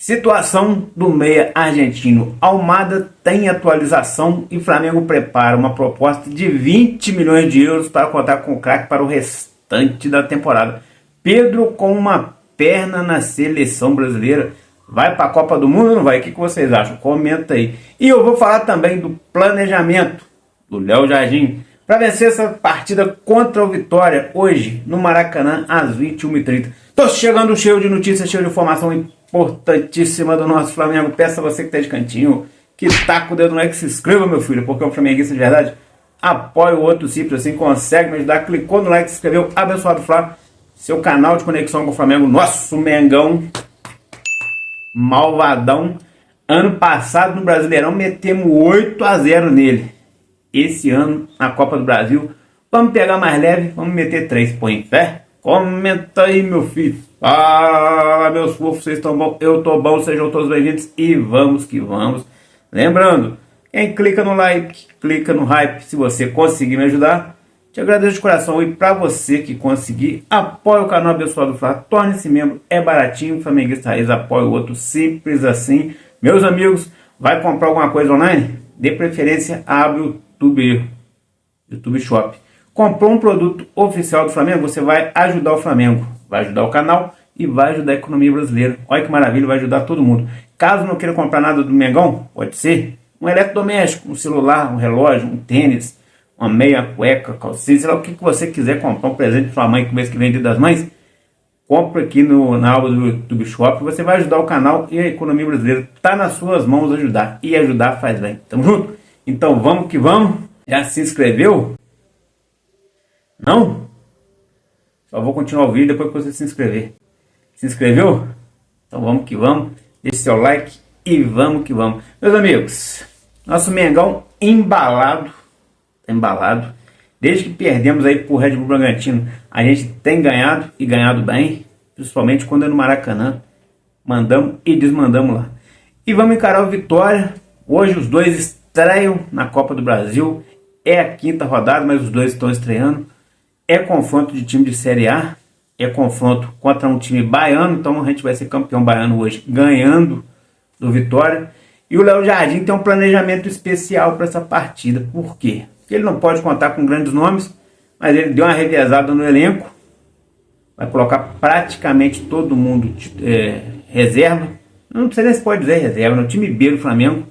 Situação do meia argentino. Almada tem atualização e Flamengo prepara uma proposta de 20 milhões de euros para contar com o craque para o restante da temporada. Pedro com uma perna na seleção brasileira. Vai para a Copa do Mundo ou não vai? O que vocês acham? Comenta aí. E eu vou falar também do planejamento do Léo Jardim para vencer essa partida contra o Vitória hoje no Maracanã às 21h30. Tô chegando cheio de notícias, cheio de informação importantíssima do nosso Flamengo. Peço a você que tá de cantinho, que tá com o dedo no like, se inscreva, meu filho, porque é um flamenguista de verdade. Apoie o outro simples assim, consegue me ajudar. Clicou no like, se inscreveu, abençoado Flá, seu canal de conexão com o Flamengo, nosso Mengão malvadão. Ano passado no Brasileirão metemos 8-0 nele. Esse ano na Copa do Brasil vamos pegar mais leve, vamos meter 3. Põe fé? Comenta aí, meu filho. Fala, meus fofos, vocês estão bom? Eu tô bom, sejam todos bem-vindos e vamos que vamos. Lembrando, quem clica no like, clica no hype, se você conseguir me ajudar, te agradeço de coração. E para você que conseguir, apoie o canal Abençoado do Flá, torne-se membro, é baratinho, Flamenguista Raiz, apoia o outro, simples assim. Meus amigos, vai comprar alguma coisa online? De preferência, abre o YouTube Shop. Comprou um produto oficial do Flamengo, você vai ajudar o Flamengo, vai ajudar o canal e vai ajudar a economia brasileira. Olha que maravilha, vai ajudar todo mundo. Caso não queira comprar nada do Mengão, pode ser um eletrodoméstico, um celular, um relógio, um tênis, uma meia, cueca, calcinha, sei lá o que você quiser comprar, um presente para sua mãe que o mês que vem é Dia das Mães, compre aqui na aba do YouTube Shop, você vai ajudar o canal e a economia brasileira. Está nas suas mãos ajudar, e ajudar faz bem. Tamo junto? Então vamos que vamos. Já se inscreveu? Não? Só vou continuar o vídeo depois que você se inscrever. Se inscreveu? Então vamos que vamos. Deixe seu like e vamos que vamos. Meus amigos, nosso Mengão embalado. Desde que perdemos aí pro Red Bull Bragantino, a gente tem ganhado e ganhado bem. Principalmente quando é no Maracanã. Mandamos e desmandamos lá. E vamos encarar o Vitória. Hoje os dois estreiam na Copa do Brasil. É a 5ª rodada, mas os dois estão estreando. É confronto de time de Série A, é confronto contra um time baiano, então a gente vai ser campeão baiano hoje, ganhando do Vitória. E o Léo Jardim tem um planejamento especial para essa partida. Por quê? Porque ele não pode contar com grandes nomes, mas ele deu uma revezada no elenco, vai colocar praticamente todo mundo reserva. Não sei nem se pode dizer reserva, no time B do Flamengo,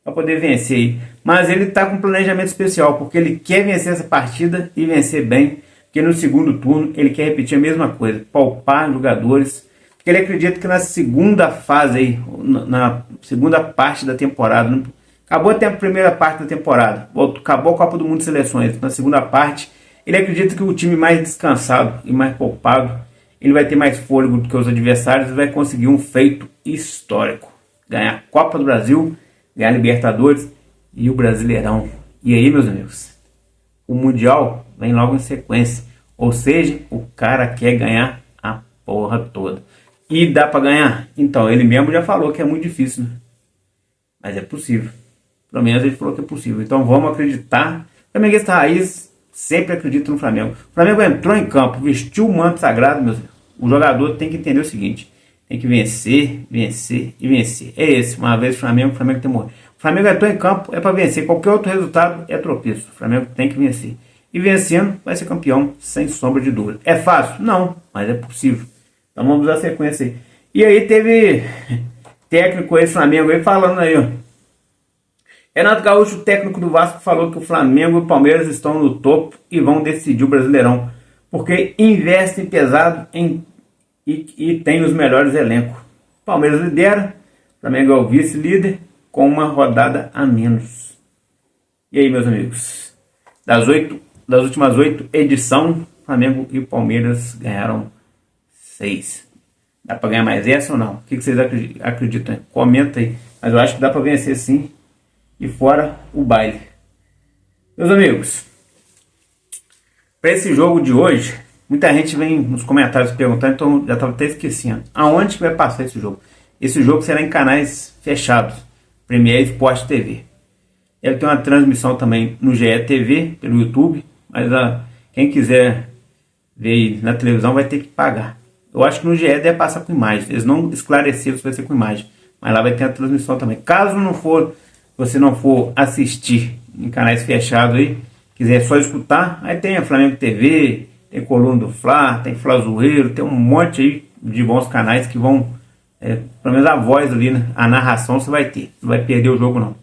para poder vencer aí. Mas ele está com um planejamento especial, porque ele quer vencer essa partida e vencer bem, porque no segundo turno ele quer repetir a mesma coisa, poupar jogadores, porque ele acredita que na segunda fase aí, na segunda parte da temporada, acabou até a primeira parte da temporada, acabou a Copa do Mundo de Seleções, na segunda parte ele acredita que o time mais descansado e mais poupado, ele vai ter mais fôlego do que os adversários e vai conseguir um feito histórico, ganhar a Copa do Brasil, ganhar a Libertadores e o Brasileirão. E aí, meus amigos, o Mundial vem logo em sequência. Ou seja, o cara quer ganhar a porra toda. E dá pra ganhar? Então, ele mesmo já falou que é muito difícil, né? Mas é possível. Pelo menos ele falou que é possível. Então vamos acreditar. O Flamenguista Raiz sempre acredita no Flamengo. O Flamengo entrou em campo, vestiu o manto sagrado, meus amigos. O jogador tem que entender o seguinte: tem que vencer, vencer e vencer. É esse. Uma vez o Flamengo tem que morrer. O Flamengo entrou em campo, é para vencer. Qualquer outro resultado é tropeço. O Flamengo tem que vencer. E vencendo, vai ser campeão, sem sombra de dúvida. É fácil? Não, mas é possível. Então vamos dar sequência aí. E aí teve técnico aí, Flamengo aí, falando aí, ó. Renato Gaúcho, técnico do Vasco, falou que o Flamengo e o Palmeiras estão no topo e vão decidir o Brasileirão. Porque investem pesado e tem os melhores elencos. O Palmeiras lidera, o Flamengo é o vice-líder, com uma rodada a menos. E aí, meus amigos? Das últimas 8 edições, Flamengo e Palmeiras ganharam 6. Dá para ganhar mais essa ou não? O que vocês acreditam? Comenta aí. Mas eu acho que dá para vencer sim. E fora o baile. Meus amigos, para esse jogo de hoje, muita gente vem nos comentários perguntando, então já estava até esquecendo. Aonde que vai passar esse jogo? Esse jogo será em canais fechados. Premier Sport TV. Ele tem uma transmissão também no GE TV, pelo YouTube, mas quem quiser ver na televisão vai ter que pagar. Eu acho que no GE deve passar com imagem. Eles não esclareceram se vai ser com imagem, mas lá vai ter a transmissão também. Caso não for, você não for assistir em canais fechados aí, quiser só escutar, aí tem a Flamengo TV, tem Coluna do Fla, tem Flazoeiro, tem um monte aí de bons canais que vão, pelo menos a voz ali, né? A narração você vai ter, não vai perder o jogo não.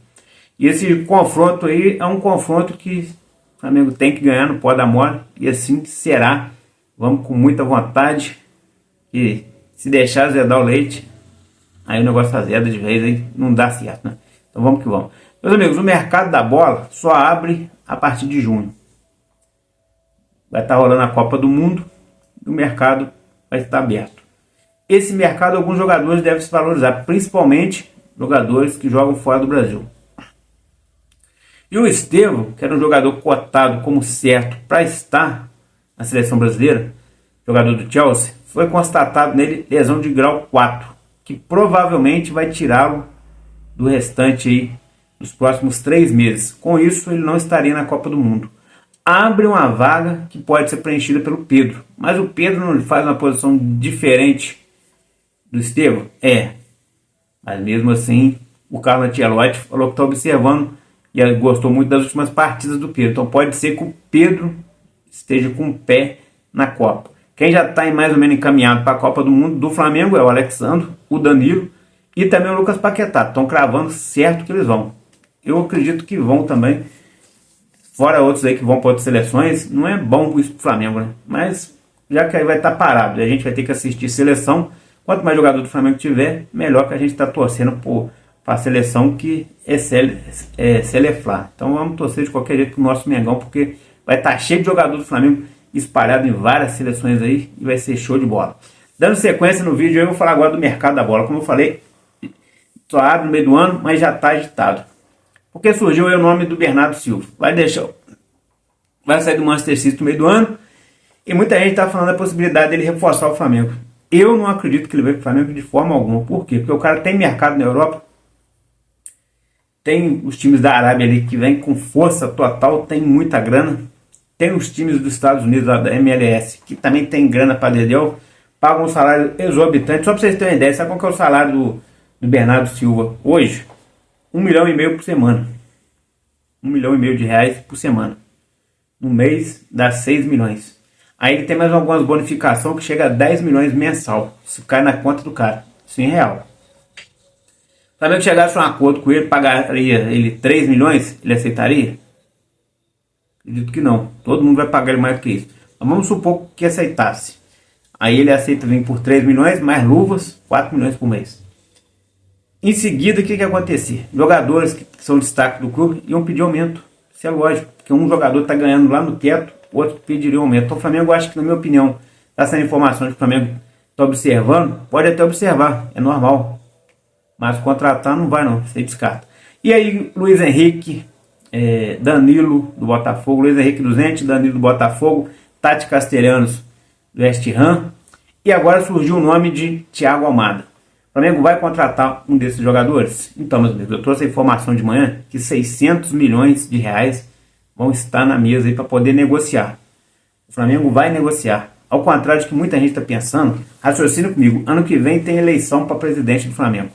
E esse confronto aí é um confronto que o Flamengo tem que ganhar, não pode dar mole, e assim será. Vamos com muita vontade, e se deixar azedar o leite, aí o negócio azeda de vez, aí não dá certo, né? Então vamos que vamos. Meus amigos, o mercado da bola só abre a partir de junho. Vai estar rolando a Copa do Mundo e o mercado vai estar aberto. Esse mercado, alguns jogadores devem se valorizar, principalmente jogadores que jogam fora do Brasil. E o Estevão, que era um jogador cotado como certo para estar na seleção brasileira, jogador do Chelsea, foi constatado nele lesão de grau 4, que provavelmente vai tirá-lo do restante aí dos próximos 3 meses. Com isso, ele não estaria na Copa do Mundo. Abre uma vaga que pode ser preenchida pelo Pedro, mas o Pedro não faz uma posição diferente do Estevão? Mas mesmo assim, o Carlo Ancelotti falou que está observando e gostou muito das últimas partidas do Pedro. Então pode ser que o Pedro esteja com o pé na Copa. Quem já está mais ou menos encaminhado para a Copa do Mundo do Flamengo é o Alexandro, o Danilo e também o Lucas Paquetá. Estão cravando certo que eles vão. Eu acredito que vão também. Fora outros aí que vão para outras seleções. Não é bom isso para o Flamengo, né? Mas já que aí vai estar parado, a gente vai ter que assistir seleção. Quanto mais jogador do Flamengo tiver, melhor, que a gente está torcendo para a seleção que é Seleflá. Então vamos torcer de qualquer jeito para o nosso Mengão, porque vai estar cheio de jogador do Flamengo espalhado em várias seleções aí e vai ser show de bola. Dando sequência no vídeo, eu vou falar agora do mercado da bola. Como eu falei, só abre no meio do ano, mas já está agitado. Porque surgiu aí o nome do Bernardo Silva. Vai sair do Manchester City no meio do ano e muita gente está falando da possibilidade dele reforçar o Flamengo. Eu não acredito que ele vai para o Flamengo de forma alguma. Por quê? Porque o cara tem mercado na Europa. Tem os times da Arábia ali que vem com força total, tem muita grana. Tem os times dos Estados Unidos, lá da MLS, que também tem grana para dedéu, pagam um salário exorbitante. Só para vocês terem uma ideia, sabe qual que é o salário do Bernardo Silva hoje? 1,5 milhão por semana. 1,5 milhão de reais por semana. No mês dá 6 milhões. Aí ele tem mais algumas bonificações que chega a 10 milhões mensal. Isso cai na conta do cara. Isso em real. Se o Flamengo chegasse a um acordo com ele, pagaria ele 3 milhões, ele aceitaria? Acredito que não. Todo mundo vai pagar ele mais do que isso. Mas vamos supor que aceitasse. Aí ele aceita vir por 3 milhões, mais luvas, 4 milhões por mês. Em seguida, o que ia acontecer? Jogadores que são destaque do clube iam pedir aumento. Isso é lógico, porque um jogador está ganhando lá no teto, o outro pediria um aumento. Então o Flamengo, acho que, na minha opinião, essa informação que o Flamengo está observando, pode até observar, é normal. Mas contratar não vai não, você descarta. E aí, Luiz Henrique, Danilo do Botafogo, Luiz Henrique do Zenit, Danilo do Botafogo, Tati Castellanos do West Ham. E agora surgiu o nome de Thiago Almada. O Flamengo vai contratar um desses jogadores? Então, meus amigos, eu trouxe a informação de manhã que 600 milhões de reais vão estar na mesa aí para poder negociar. O Flamengo vai negociar. Ao contrário do que muita gente está pensando, raciocina comigo, ano que vem tem eleição para presidente do Flamengo.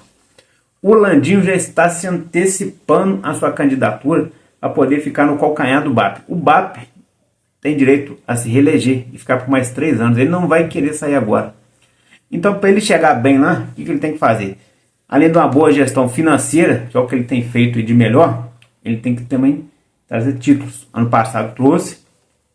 O Landinho já está se antecipando a sua candidatura para poder ficar no calcanhar do BAP. O BAP tem direito a se reeleger e ficar por mais 3 anos. Ele não vai querer sair agora. Então, para ele chegar bem lá, o que ele tem que fazer? Além de uma boa gestão financeira, que é o que ele tem feito de melhor, ele tem que também trazer títulos. Ano passado trouxe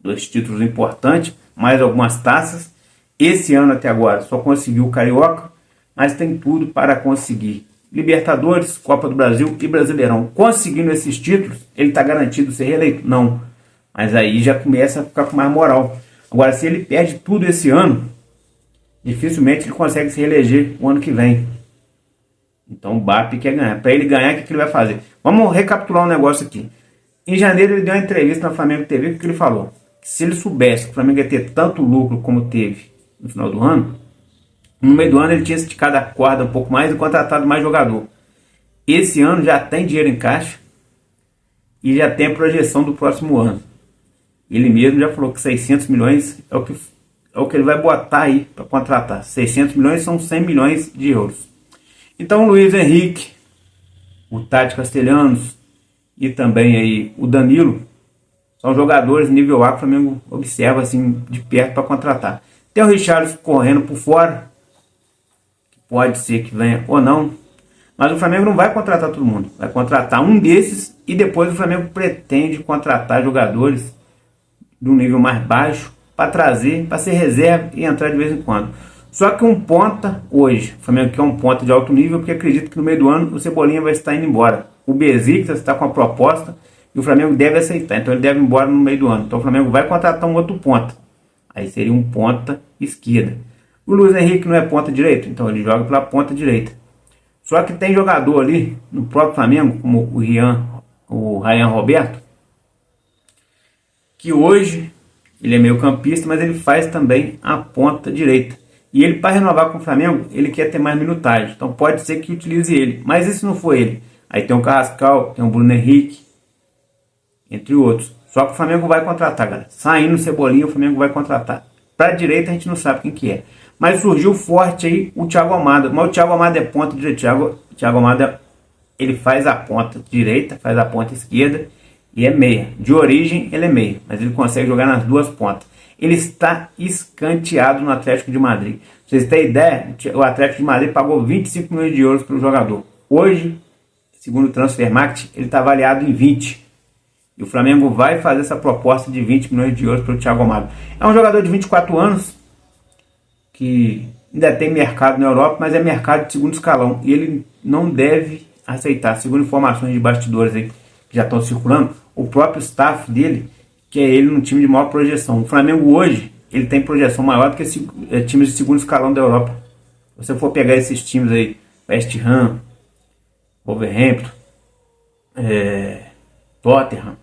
2 títulos importantes, mais algumas taças. Esse ano até agora só conseguiu o Carioca, mas tem tudo para conseguir Libertadores, Copa do Brasil e Brasileirão. Conseguindo esses títulos, ele está garantido ser reeleito? Não. Mas aí já começa a ficar com mais moral. Agora, se ele perde tudo esse ano, dificilmente ele consegue se reeleger o ano que vem. Então o BAP quer ganhar. Para ele ganhar, o que ele vai fazer? Vamos recapitular um negócio aqui. Em janeiro ele deu uma entrevista na Flamengo TV. O que ele falou? Que se ele soubesse que o Flamengo ia ter tanto lucro como teve no final do ano, no meio do ano ele tinha esticado a corda um pouco mais e contratado mais jogador. Esse ano já tem dinheiro em caixa e já tem a projeção do próximo ano. Ele mesmo já falou que 600 milhões é o é o que ele vai botar aí para contratar. 600 milhões são 100 milhões de euros. Então o Luiz Henrique, o Tati Castellanos e também aí o Danilo são jogadores nível A que o Flamengo observa assim de perto para contratar. Tem o Richarlison correndo por fora, que pode ser que venha ou não, mas o Flamengo não vai contratar todo mundo, vai contratar um desses e depois o Flamengo pretende contratar jogadores de um nível mais baixo para trazer, para ser reserva e entrar de vez em quando. Só que um ponta hoje, o Flamengo quer um ponta de alto nível, porque acredito que no meio do ano o Cebolinha vai estar indo embora. O Besiktas está com a proposta e o Flamengo deve aceitar, então ele deve ir embora no meio do ano. Então o Flamengo vai contratar um outro ponta, aí seria um ponta esquerda. O Luiz Henrique não é ponta direito, então ele joga pela ponta direita. Só que tem jogador ali no próprio Flamengo, como o Ryan Roberto, que hoje ele é meio campista, mas ele faz também a ponta direita. E ele, para renovar com o Flamengo, ele quer ter mais minutagem. Então pode ser que utilize ele. Mas e se não for ele? Aí tem o Carrascal, tem o Bruno Henrique, entre outros. Só que o Flamengo vai contratar, galera. Saindo o Cebolinha, o Flamengo vai contratar. Para a direita a gente não sabe quem que é. Mas surgiu forte aí o Thiago Almada. Mas o Thiago Almada é ponta direita. O Thiago Almada, ele faz a ponta direita, faz a ponta esquerda e é meia. De origem ele é meia, mas ele consegue jogar nas duas pontas. Ele está escanteado no Atlético de Madrid. Pra vocês terem ideia, o Atlético de Madrid pagou 25 milhões de euros para o jogador. Hoje, segundo o Transfermarkt, ele está avaliado em 20. E o Flamengo vai fazer essa proposta de 20 milhões de euros para o Thiago Almada. É um jogador de 24 anos, que ainda tem mercado na Europa, mas é mercado de segundo escalão. E ele não deve aceitar, segundo informações de bastidores aí, que já estão circulando, o próprio staff dele, que é ele num time de maior projeção. O Flamengo hoje, ele tem projeção maior do que times de segundo escalão da Europa. Se você for pegar esses times aí, West Ham, Wolverhampton, Tottenham,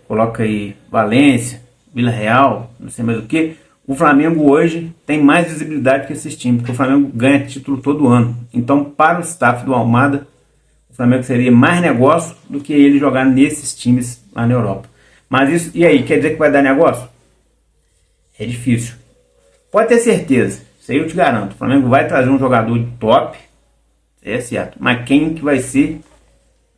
coloca aí Valência, Vila Real, não sei mais o que, o Flamengo hoje tem mais visibilidade que esses times, porque o Flamengo ganha título todo ano. Então, para o staff do Almada, o Flamengo seria mais negócio do que ele jogar nesses times lá na Europa. Mas isso, e aí, quer dizer que vai dar negócio? É difícil. Pode ter certeza, isso aí eu te garanto. O Flamengo vai trazer um jogador de top, é certo. Mas quem que vai ser,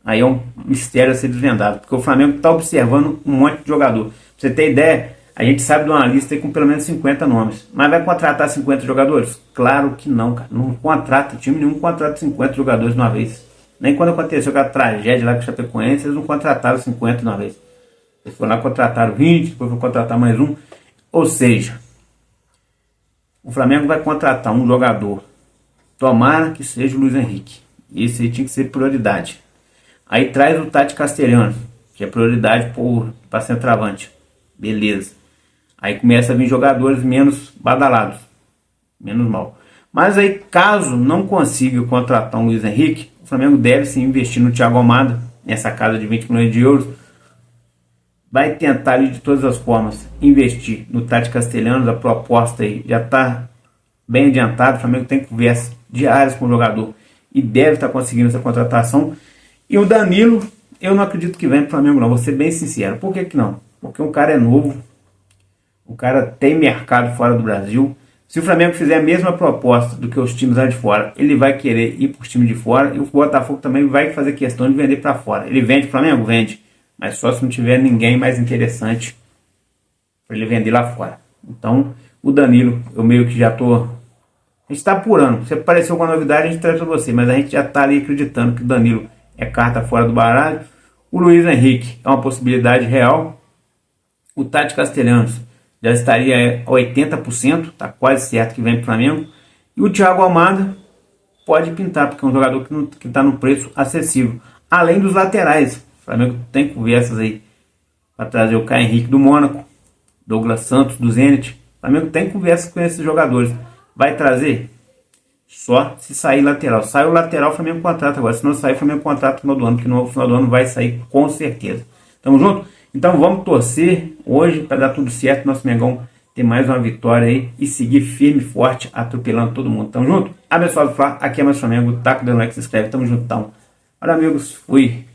aí é um mistério a ser desvendado. Porque o Flamengo está observando um monte de jogador. Pra você ter ideia, a gente sabe de uma lista aí com pelo menos 50 nomes. Mas vai contratar 50 jogadores? Claro que não, cara. Não contrata, time nenhum contrata 50 jogadores de uma vez. Nem quando aconteceu aquela tragédia lá com o Chapecoense, eles não contrataram 50 de uma vez. Eles foram lá, contrataram 20, depois vão contratar mais um. Ou seja, o Flamengo vai contratar um jogador. Tomara que seja o Luiz Henrique. Esse aí tinha que ser prioridade. Aí traz o Tati Castellanos, que é prioridade para centroavante. Beleza. Aí começa a vir jogadores menos badalados. Menos mal. Mas aí, caso não consiga contratar um Luiz Henrique, o Flamengo deve sim investir no Thiago Almada, nessa casa de 20 milhões de euros. Vai tentar ali, de todas as formas, investir no Tati Castellanos. A proposta aí já está bem adiantada. O Flamengo tem conversas diárias com o jogador e deve estar conseguindo essa contratação. E o Danilo, eu não acredito que venha para o Flamengo não, vou ser bem sincero. Por que não? Porque o cara é novo, o cara tem mercado fora do Brasil. Se o Flamengo fizer a mesma proposta do que os times lá de fora, ele vai querer ir para os times de fora, e o Botafogo também vai fazer questão de vender para fora. Ele vende para o Flamengo? Vende. Mas só se não tiver ninguém mais interessante para ele vender lá fora. Então, o Danilo, eu meio que já estou... A gente está apurando. Se apareceu alguma novidade, a gente traz para você. Mas a gente já está ali acreditando que o Danilo é carta fora do baralho. O Luiz Henrique é uma possibilidade real. O Tati Castellanos já estaria a 80%, está quase certo que vem para o Flamengo. E o Thiago Almada pode pintar, porque é um jogador que está no preço acessível. Além dos laterais, o Flamengo tem conversas aí para trazer o Caio Henrique do Mônaco, Douglas Santos do Zenit. O Flamengo tem conversas com esses jogadores. Vai trazer? Só se sair lateral. Sai o lateral, o Flamengo contrata agora. Se não sair, o Flamengo contrata no final do ano, porque no final do ano vai sair com certeza. Tamo junto? Então vamos torcer hoje para dar tudo certo. Nosso Mengão ter mais uma vitória aí e seguir firme e forte, atropelando todo mundo. Tamo junto? Abençoado Flá, aqui é mais Flamengo. Taca o dedo no like, se inscreve. Tamo junto, então. Olha, amigos, fui.